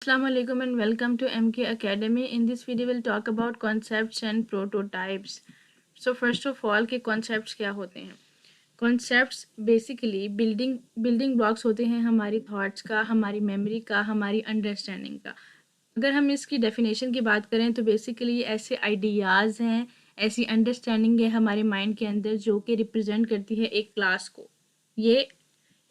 Assalamu alaikum and welcome to MK Academy. In this video we'll talk about concepts and prototypes. So first of all कि concepts क्या होते हैं? Concepts basically building blocks होते हैं हमारी thoughts का, हमारी memory का, हमारी understanding का. अगर हम इसकी definition की बात करें तो basically ये ऐसे ideas हैं, ऐसी understanding है हमारे mind के अंदर जो कि represent करती है एक class को. ये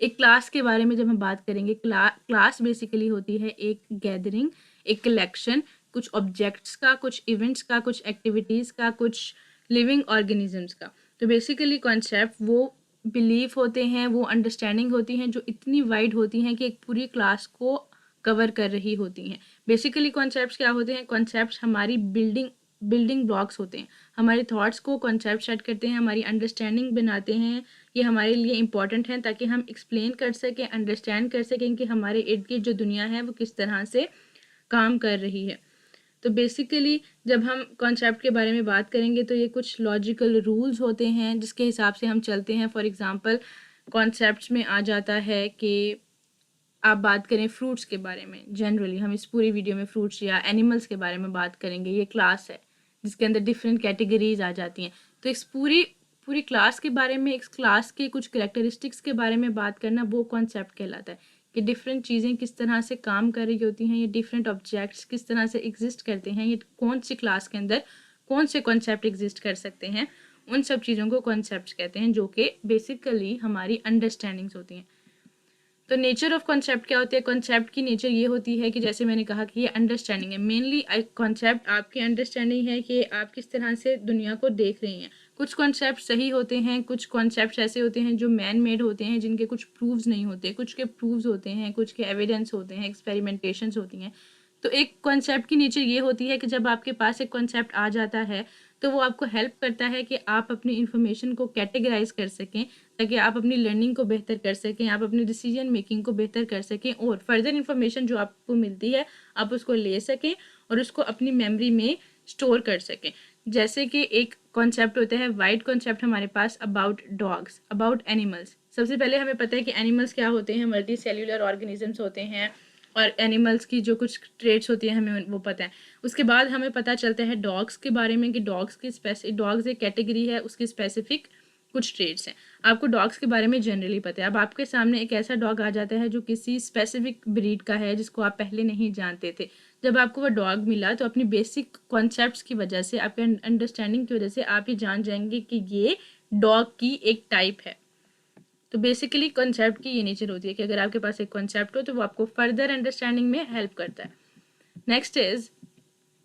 एक क्लास के बारे में जब हम बात करेंगे, क्लास बेसिकली होती है एक गैदरिंग, एक कलेक्शन, कुछ ऑब्जेक्ट्स का, कुछ इवेंट्स का, कुछ एक्टिविटीज़ का, कुछ लिविंग ऑर्गेनिजम्स का. तो बेसिकली कॉन्सेप्ट वो बिलीफ होते हैं, वो अंडरस्टैंडिंग होती हैं जो इतनी वाइड होती हैं कि एक पूरी क्लास को कवर कर रही होती हैं. बेसिकली कॉन्सेप्ट्स क्या होते हैं? कॉन्सेप्ट्स हमारी बिल्डिंग ब्लॉक्स होते हैं, हमारे थॉट्स को कॉन्सेप्ट सेट करते हैं, हमारी अंडरस्टैंडिंग बनाते हैं. ये हमारे लिए इम्पॉर्टेंट हैं ताकि हम एक्सप्लेन कर सकें, अंडरस्टैंड कर सकें कि हमारे इर्द गिर्द जो दुनिया है वो किस तरह से काम कर रही है. तो बेसिकली जब हम कॉन्सेप्ट के बारे में बात करेंगे तो ये कुछ लॉजिकल रूल्स होते हैं जिसके हिसाब से हम चलते हैं. फॉर एग्ज़ाम्पल कॉन्सेप्ट्स में आ जाता है कि आप बात करें फ्रूट्स के बारे में. जनरली हम इस पूरी वीडियो में फ्रूट्स या एनिमल्स के बारे में बात करेंगे. ये क्लास है जिसके अंदर डिफरेंट कैटेगरीज आ जाती हैं. तो इस पूरी पूरी क्लास के बारे में, एक क्लास के कुछ करेक्टरिस्टिक्स के बारे में बात करना वो कॉन्सेप्ट कहलाता है कि डिफरेंट चीज़ें किस तरह से काम कर रही होती हैं, ये डिफरेंट ऑब्जेक्ट्स किस तरह से एग्जिस्ट करते हैं, ये कौन सी क्लास के अंदर कौन से कॉन्सेप्ट एग्जिस्ट कर सकते हैं. उन सब चीज़ों को कॉन्सेप्ट कहते हैं जो कि बेसिकली हमारी अंडरस्टैंडिंग्स होती हैं. तो नेचर ऑफ कॉन्सेप्ट क्या होती है? कॉन्सेप्ट की नेचर ये होती है कि जैसे मैंने कहा कि ये अंडरस्टैंडिंग है. मेनली कॉन्सेप्ट आपकी अंडरस्टैंडिंग है कि आप किस तरह से दुनिया को देख रही हैं. कुछ कॉन्सेप्ट सही होते हैं, कुछ कॉन्सेप्ट ऐसे होते हैं जो मैन मेड होते हैं, जिनके कुछ प्रूव्स नहीं होते, कुछ के प्रूव्स होते हैं, कुछ के एविडेंस होते हैं, एक्सपेरिमेंटेशंस होती हैं. तो एक कॉन्सेप्ट की नेचर ये होती है कि जब आपके पास एक कॉन्सेप्ट आ जाता है तो वो आपको हेल्प करता है कि आप अपनी इन्फॉर्मेशन को कैटेगराइज कर सकें ताकि आप अपनी लर्निंग को बेहतर कर सकें, आप अपनी डिसीजन मेकिंग को बेहतर कर सकें और फर्दर इन्फॉर्मेशन जो आपको मिलती है आप उसको ले सकें और उसको अपनी मेमोरी में स्टोर कर सकें. जैसे कि एक कॉन्सेप्ट होता है वाइड कॉन्सेप्ट हमारे पास अबाउट डॉग्स, अबाउट एनिमल्स. सबसे पहले हमें पता है कि एनिमल्स क्या होते हैं, मल्टी सेल्यूलर ऑर्गेनिजम्स होते हैं और एनिमल्स की जो कुछ ट्रेट्स होती हैं हमें वो पता है. उसके बाद हमें पता चलता है डॉग्स के बारे में कि डॉग्स एक कैटेगरी है, उसकी स्पेसिफिक कुछ ट्रेट्स हैं. आपको डॉग्स के बारे में जनरली पता है. अब आपके सामने एक ऐसा डॉग आ जाता है जो किसी स्पेसिफिक ब्रीड का है जिसको आप पहले नहीं जानते थे. जब आपको वो डॉग मिला तो अपनी बेसिक कॉन्सेप्ट्स की वजह से, आपके अंडरस्टैंडिंग की वजह से आप ये जान जाएंगे कि ये डॉग की एक टाइप है. तो बेसिकली कॉन्सेप्ट की ये नेचर होती है कि अगर आपके पास एक कॉन्सेप्ट हो तो वो आपको फर्दर अंडरस्टैंडिंग में हेल्प करता है. Next is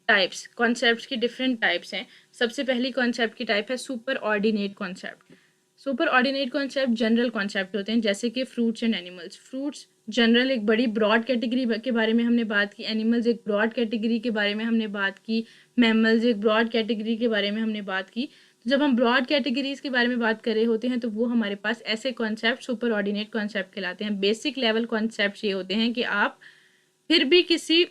types. कॉन्सेप्ट्स की डिफरेंट टाइप्स हैं. सबसे पहली कॉन्सेप्ट की टाइप है super ordinate concept. Super ordinate concept general concept होते हैं जैसे कि fruits and animals. Fruits general एक बड़ी ब्रॉड कैटेगरी के बारे में हमने बात की, एनिमल्स एक ब्रॉड कैटेगरी के बारे में हमने बात की, मैमल्स एक ब्रॉड कैटेगरी के बारे में हमने बात की. तो जब हम ब्रॉड कैटेगरीज के बारे में बात कर रहे होते हैं तो वो हमारे पास ऐसे कॉन्सेप्ट सुपर ऑर्डिनेट कॉन्सेप्ट कहलाते हैं. बेसिक लेवल कॉन्सेप्ट ये होते हैं कि आप फिर भी किसी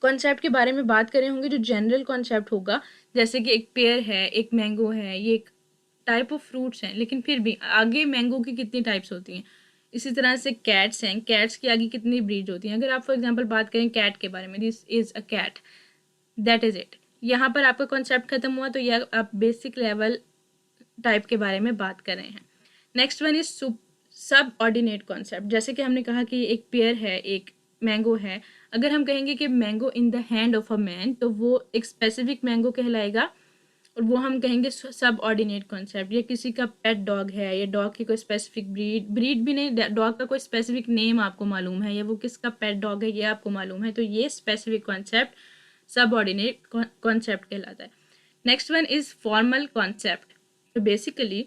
कॉन्सेप्ट के बारे में बात कर रहे होंगे जो जनरल कॉन्सेप्ट होगा, जैसे कि एक पेयर है, एक मैंगो है, ये एक टाइप ऑफ फ्रूट्स हैं, लेकिन फिर भी आगे मैंगो की कितनी टाइप्स होती हैं. इसी तरह से कैट्स हैं, कैट्स की आगे कितनी ब्रीड होती हैं. अगर आप फॉर एग्जांपल बात करें कैट के बारे में, this is a cat, that is it. यहाँ पर आपका कॉन्सेप्ट खत्म हुआ. तो यह आप बेसिक लेवल टाइप के बारे में बात कर रहे हैं. नेक्स्ट वन इज सब ऑर्डिनेट कॉन्सेप्ट. जैसे कि हमने कहा कि एक पेयर है, एक मैंगो है. अगर हम कहेंगे कि mango in the hand of a man तो वो एक स्पेसिफिक मैंगो कहलाएगा और वो हम कहेंगे सब ऑर्डिनेट कॉन्सेप्ट. ये किसी का पेट डॉग है, या डॉग की कोई स्पेसिफिक ब्रीड भी नहीं, डॉग का कोई स्पेसिफिक नेम आपको मालूम है, या वो किसका पेट डॉग है ये आपको मालूम है, तो ये स्पेसिफिक कॉन्सेप्ट सब ऑर्डिनेट कॉन्सेप्ट कहलाता है. Next one is formal concept. तो बेसिकली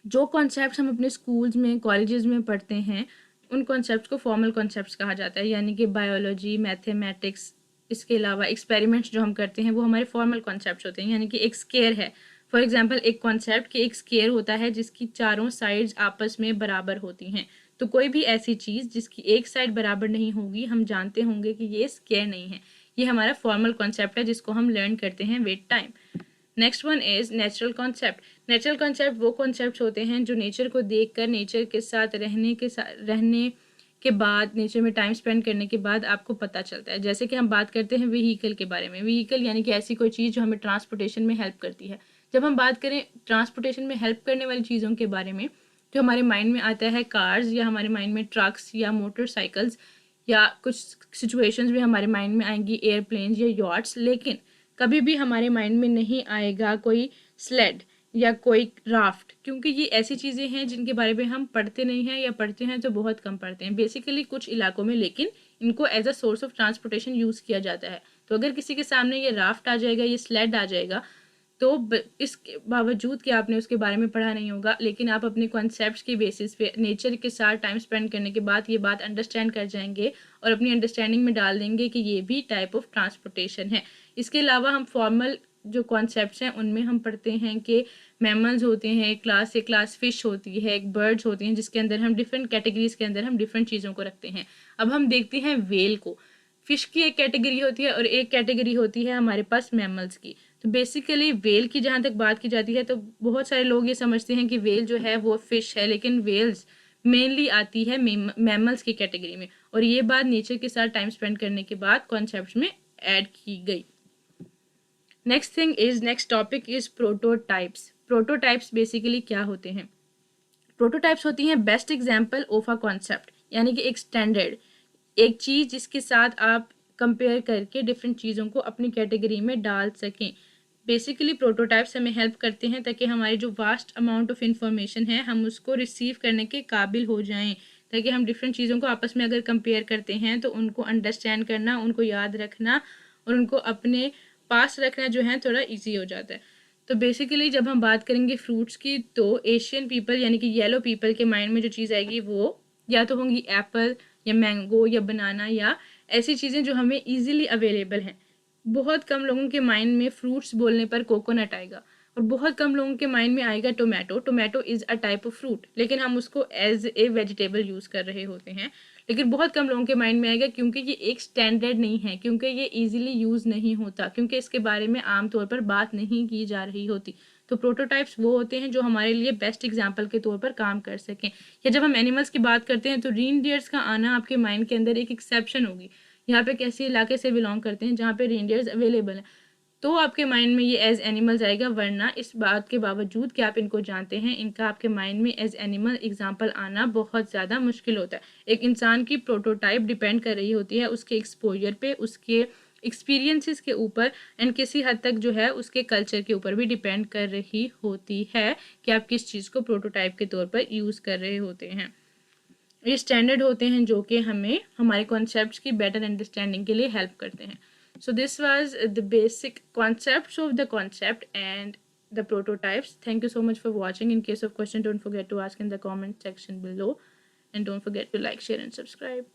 जो कॉन्सेप्ट्स हम अपने स्कूल्स में, कॉलेजेस में पढ़ते हैं उन कॉन्सेप्ट्स को फॉर्मल कॉन्सेप्ट्स कहा जाता है. यानी कि बायोलॉजी, मैथमेटिक्स, इसके अलावा एक्सपेरिमेंट्स जो हम करते हैं वो हमारे फॉर्मल कॉन्सेप्ट्स होते हैं. यानी कि एक स्केयर है, फॉर एग्जांपल एक कॉन्सेप्ट कि एक स्केयर होता है जिसकी चारों साइड्स आपस में बराबर होती हैं. तो कोई भी ऐसी चीज़ जिसकी एक साइड बराबर नहीं होगी हम जानते होंगे कि ये स्केयर नहीं है. ये हमारा फॉर्मल कॉन्सेप्ट है जिसको हम लर्न करते हैं with time. Next one is natural concept. Natural concept वो कॉन्सेप्ट होते हैं जो नेचर को देखकर, नेचर के साथ रहने के बाद, नेचर में टाइम स्पेंड करने के बाद आपको पता चलता है। जैसे कि हम बात करते हैं व्हीकल के बारे में। व्हीकल यानी कि ऐसी कोई चीज़ जो हमें ट्रांसपोर्टेशन में हेल्प करती है। जब हम बात करें ट्रांसपोर्टेशन में हेल्प करने वाली चीज़ों के बारे में, जो हमारे माइंड में आता है कार्स, या हमारे माइंड में ट्रक्स या मोटरसाइकिल्स, या कुछ सिचुएशंस में हमारे माइंड में आएंगी एयरप्लेन्स या यॉट्स। लेकिन कभी भी हमारे माइंड में नहीं आएगा कोई स्लेड या कोई राफ्ट, क्योंकि ये ऐसी चीज़ें हैं जिनके बारे में हम पढ़ते नहीं हैं, या पढ़ते हैं तो बहुत कम पढ़ते हैं बेसिकली कुछ इलाकों में, लेकिन इनको as a source of transportation use किया जाता है। तो अगर किसी के सामने ये राफ्ट आ जाएगा, ये स्लेड आ जाएगा, तो इसके बावजूद कि आपने उसके बारे में पढ़ा नहीं होगा, लेकिन आप अपने कॉन्सेप्ट्स के बेसिस पे नेचर के साथ टाइम स्पेंड करने के बाद ये बात अंडरस्टैंड कर जाएंगे और अपनी अंडरस्टैंडिंग में डाल देंगे कि ये भी टाइप ऑफ ट्रांसपोर्टेशन है। इसके अलावा हम फॉर्मल जो कॉन्सेप्ट्स हैं उनमें हम पढ़ते हैं कि मैमल्स होते हैं, एक क्लास फिश होती है, एक बर्ड्स होती हैं, जिसके अंदर हम डिफरेंट कैटेगरीज के अंदर हम डिफरेंट चीज़ों को रखते हैं। अब हम देखते हैं वेल को। फिश की एक कैटेगरी होती है और एक कैटेगरी होती है हमारे पास मैमल्स की। तो बेसिकली वेल की जहाँ तक बात की जाती है तो बहुत सारे लोग ये समझते हैं कि वेल जो है वो फिश है, लेकिन वेल्स मेनली आती है मैमल्स की कैटेगरी में, और ये बात नेचर के साथ टाइम स्पेंड करने के बाद कॉन्सेप्ट्स में ऐड की गई। Next topic is prototypes. Prototypes basically क्या होते हैं? प्रोटोटाइप्स होती हैं best example of a concept, यानी कि एक स्टैंडर्ड, एक चीज़ जिसके साथ आप कंपेयर करके डिफरेंट चीज़ों को अपनी कैटेगरी में डाल सकें। बेसिकली प्रोटोटाइप्स हमें हेल्प करते हैं ताकि हमारी जो वास्ट अमाउंट ऑफ इंफॉर्मेशन है हम उसको रिसीव करने के काबिल हो जाएं, ताकि हम डिफरेंट चीज़ों को आपस में अगर कंपेयर करते हैं तो उनको अंडरस्टैंड करना, उनको याद रखना और उनको अपने पास रखना जो है थोड़ा ईजी हो जाता है। तो बेसिकली जब हम बात करेंगे फ्रूट्स की, तो एशियन पीपल यानी कि येलो पीपल के माइंड में जो चीज़ आएगी वो या तो होंगी एप्पल या मैंगो या बनाना, या ऐसी चीज़ें जो हमें ईजिली अवेलेबल हैं। बहुत कम लोगों के माइंड में फ्रूट्स बोलने पर कोकोनट आएगा, और बहुत कम लोगों के माइंड में आएगा tomato. Tomato is a type of fruit, लेकिन हम उसको एज ए वेजिटेबल यूज़ कर रहे होते हैं। लेकिन बहुत कम लोगों के माइंड में आएगा क्योंकि ये एक स्टैंडर्ड नहीं है, क्योंकि ये ईजिली यूज़ नहीं होता, क्योंकि इसके बारे में आमतौर पर बात नहीं की जा रही होती। तो प्रोटोटाइप्स वो होते हैं जो हमारे लिए बेस्ट एग्जाम्पल के तौर पर काम कर सकें। या जब हम एनिमल्स की बात करते हैं तो रेनडियर्स का आना आपके माइंड के अंदर एक एक्सेप्शन होगी। यहाँ पे कैसे इलाके से बिलोंग करते हैं जहाँ पे रेनडियर्स अवेलेबल हैं, तो आपके माइंड में ये एज एनिमल्स आएगा। वरना इस बात के बावजूद कि आप इनको जानते हैं, इनका आपके माइंड में एज एनिमल एग्जाम्पल आना बहुत ज़्यादा मुश्किल होता है। एक इंसान की प्रोटोटाइप डिपेंड कर रही होती है उसके एक्सपोजर पे, उसके एक्सपीरियंसेस के ऊपर, एंड किसी हद तक जो है उसके कल्चर के ऊपर भी डिपेंड कर रही होती है कि आप किस चीज़ को प्रोटोटाइप के तौर पर यूज़ कर रहे होते हैं। ये स्टैंडर्ड होते हैं जो कि हमें हमारे कॉन्सेप्ट्स की बेटर अंडरस्टैंडिंग के लिए हेल्प करते हैं। So this was the basic concepts of the concept and the prototypes. Thank you so much for watching. In case of question, don't forget to ask in the comment section below, and don't forget to like, share and subscribe.